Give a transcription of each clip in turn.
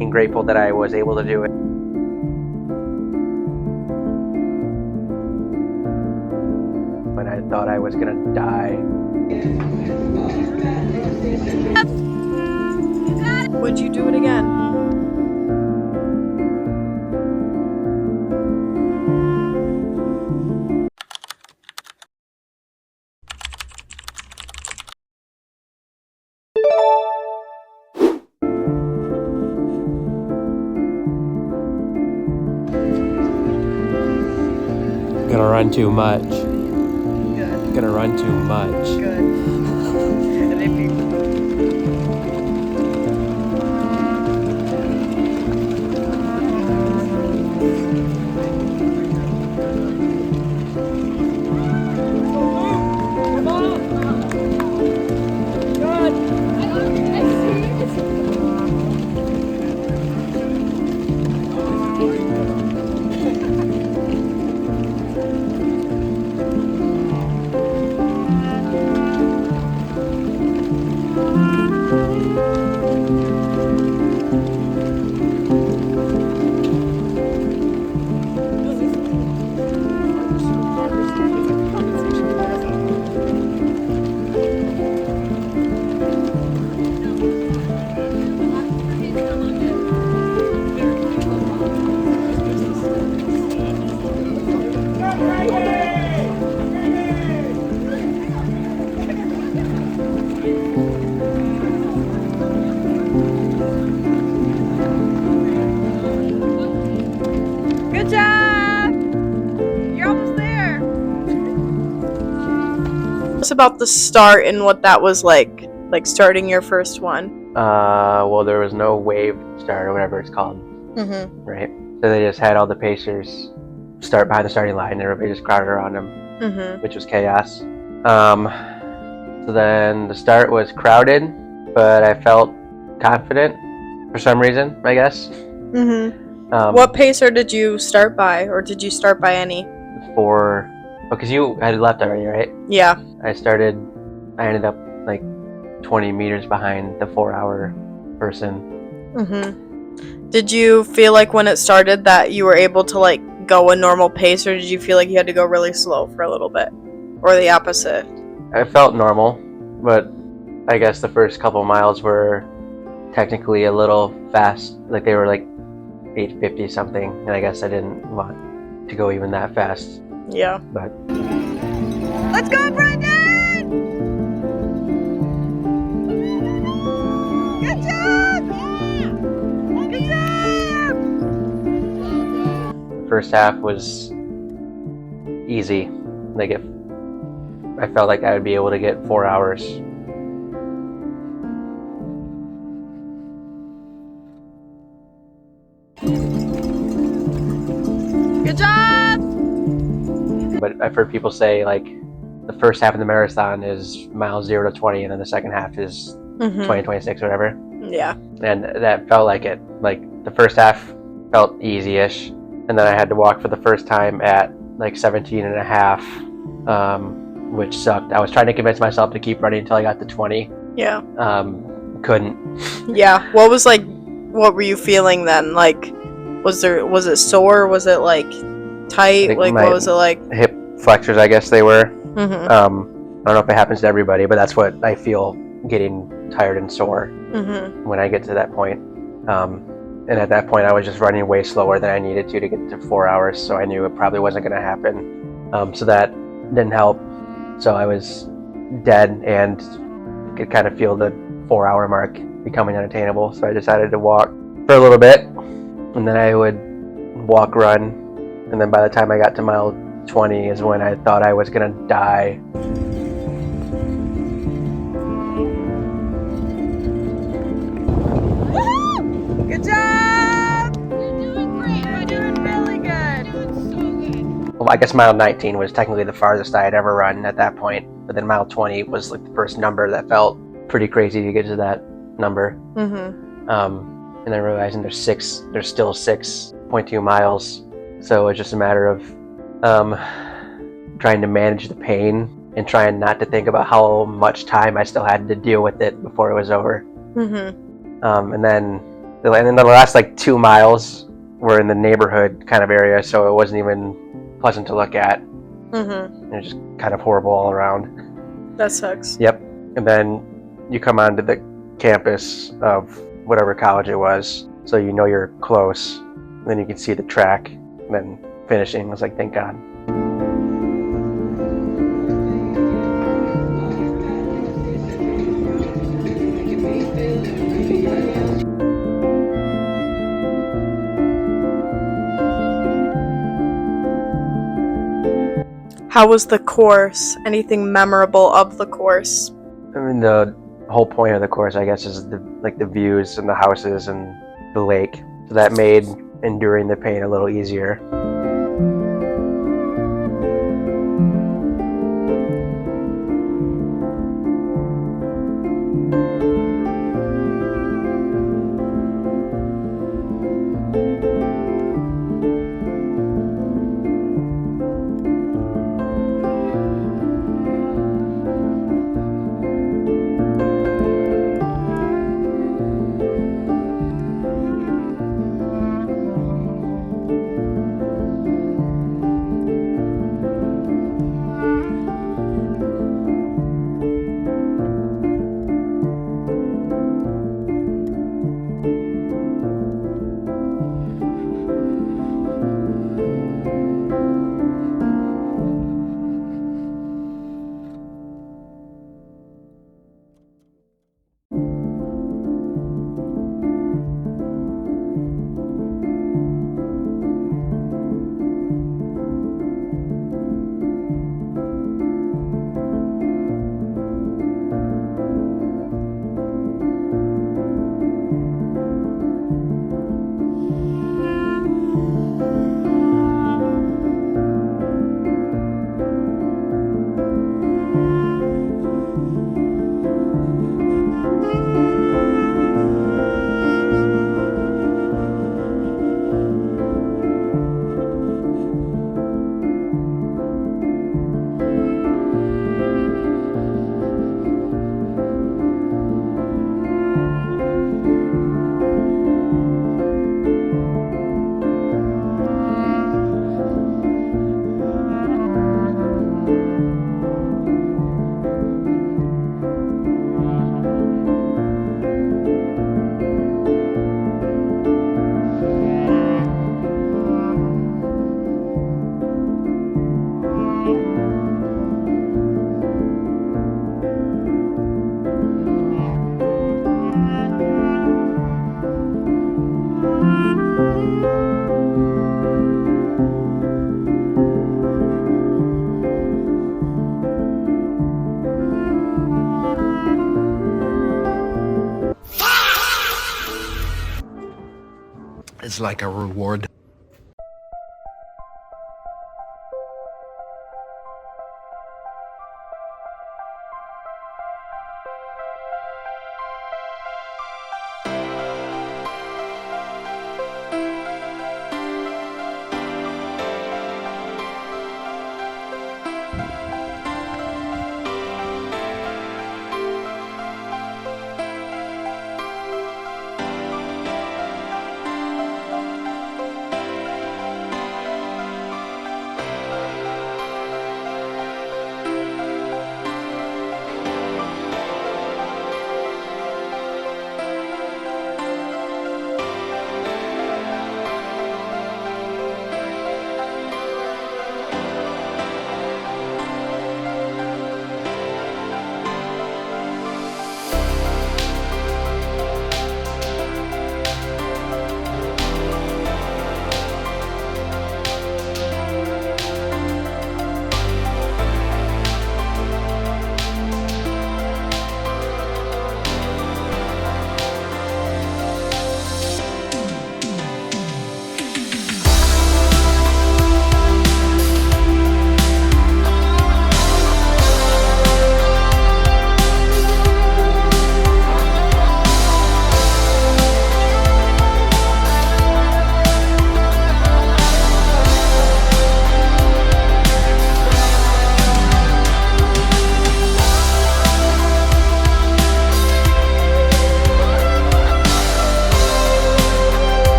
I'm grateful that I was able to do it. When I thought I was gonna die. Would you do it again? Gonna run too much. Good. Gonna run too much. Good. And if you Good job! You're almost there. Tell us about the start and what that was like starting your first one. Well, there was no wave start or whatever it's called, Mm-hmm. right? So they just had all the pacers start behind the starting line, and everybody just crowded around them, Mm-hmm. which was chaos. So then the start was crowded, but I felt confident for some reason, I guess. Mm-hmm. What pacer did you start by, or did you start by any? Because you had left already, right? Yeah. I ended up like 20 meters behind the 4-hour person. Mm-hmm. Did you feel like when it started that you were able to like go a normal pace, or did you feel like you had to go really slow for a little bit, or the opposite? I felt normal, but I guess the first couple miles were technically a little fast. Like they were like 850 something, and I guess I didn't want to go even that fast. Yeah. But Let's go, Brendan! Good job! Good job! the first half was easy. Like if I felt like I would be able to get 4 hours. Good job! But I've heard people say like the first half of the marathon is miles 0 to 20, and then the second half is 20, 26, whatever. Yeah. And that felt like it. Like the first half felt easy-ish, and then I had to walk for the first time at like 17 and a half, which sucked. I was trying to convince myself to keep running until I got to 20. Yeah. Couldn't. Yeah. What were you feeling then? Like, was it sore? Was it like tight? Like, what was it like? Hip flexors, I guess they were. Mm-hmm. I don't know if it happens to everybody, but that's what I feel, getting tired and sore when I get to that point. And at that point, I was just running way slower than I needed to get to 4 hours, so I knew it probably wasn't going to happen. So that didn't help. So I was dead and could kind of feel the 4-hour mark becoming unattainable. So I decided to walk for a little bit, and then I would walk, run, and then by the time I got to mile 20 is when I thought I was going to die. Good job! You're doing great. You're doing really good. You're doing so good. Well, I guess mile 19 was technically the farthest I had ever run at that point, but then mile 20 was like the first number that felt pretty crazy to get to that number. And then realizing there's still 6.2 miles, so it's just a matter of trying to manage the pain and trying not to think about how much time I still had to deal with it before it was over. And then the last like 2 miles were in the neighborhood kind of area, so it wasn't even pleasant to look at. It was just kind of horrible all around. That sucks. Yep. And then you come onto the campus of whatever college it was, so you know you're close. And then you can see the track. And then finishing was like, thank God. How was the course? Anything memorable of the course? I mean, the whole point of the course, I guess, is the views and the houses and the lake. So that made enduring the pain a little easier. It's like a reward.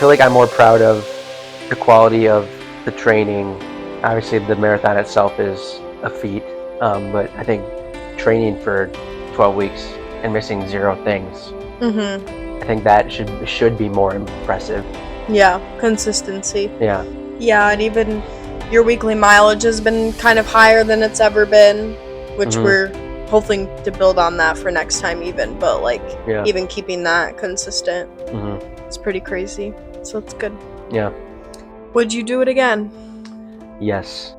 feel like I'm more proud of the quality of the training. Obviously, the marathon itself is a feat, but I think training for 12 weeks and missing 0 things, I think that should be more impressive. Yeah, consistency. Yeah. Yeah, and even your weekly mileage has been kind of higher than it's ever been, which we're hoping to build on that for next time even, but like even keeping that consistent, it's pretty crazy. So it's good. Yeah. Would you do it again? Yes,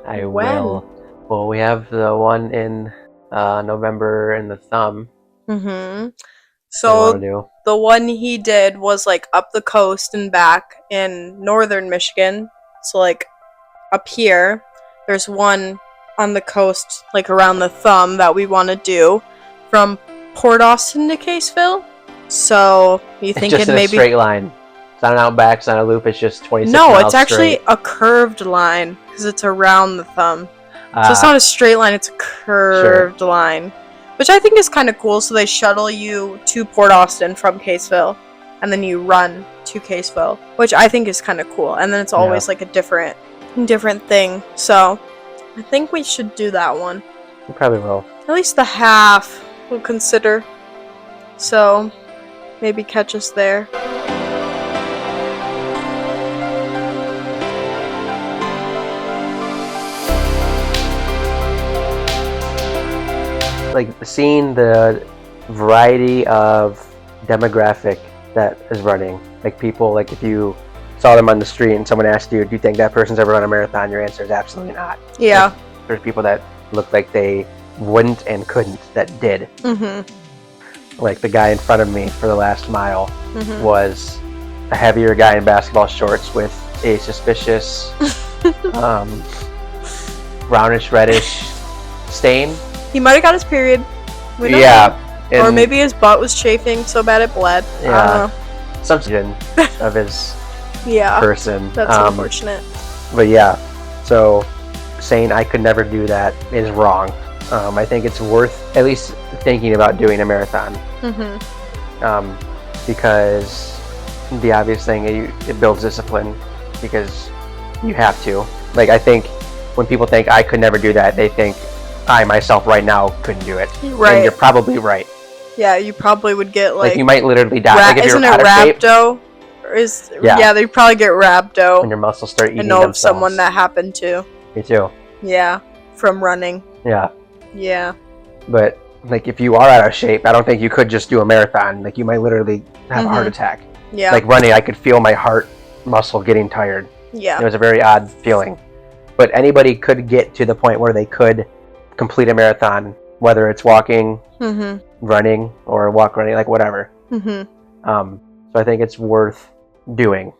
I When? will. Well, we have the one in November in the Thumb. So Do. the one he did was like up the coast and back in northern Michigan. So like up here, there's one on the coast, like around the Thumb, that we want to do from Port Austin to Caseville. So you It's thinking just in maybe a straight line. It's not an outback, it's not a loop, it's just 26 no, miles it's actually straight. a curved line because it's around the Thumb. So it's not a straight line, it's a curved line, which I think is kind of cool. So they shuttle you to Port Austin from Caseville, and then you run to Caseville, which I think is kind of cool. And then it's always like a different thing. So I think we should do that one. We probably will. At least the half we'll consider. So maybe catch us there. Like seeing the variety of demographic that is running. Like people, like if you saw them on the street and someone asked you, do you think that person's ever run a marathon? Your answer is absolutely not. Yeah. Like, there's people that look like they wouldn't and couldn't that did. Like the guy in front of me for the last mile was a heavier guy in basketball shorts with a suspicious brownish reddish stain. He might have got his period. We don't know. Or maybe his butt was chafing so bad it bled. Yeah. Some of his person. That's unfortunate. But yeah, so saying I could never do that is wrong. I think it's worth at least thinking about doing a marathon. Because the obvious thing, it builds discipline because you have to. Like I think when people think I could never do that, they think I myself right now couldn't do it. Right. And you're probably right. Yeah, you probably would get like you might literally die. Like if isn't you're it out of shape, rhabdo? Yeah, they probably get rhabdo. when your muscles start eating I know of themselves. someone that happened to. Me too. Yeah, from running. Yeah. Yeah. But like if you are out of shape, I don't think you could just do a marathon. Like you might literally have a heart attack. Yeah. Like running, I could feel my heart muscle getting tired. Yeah. It was a very odd feeling. But anybody could get to the point where they could complete a marathon, whether it's walking, running, or walk running, like whatever. So I think it's worth doing.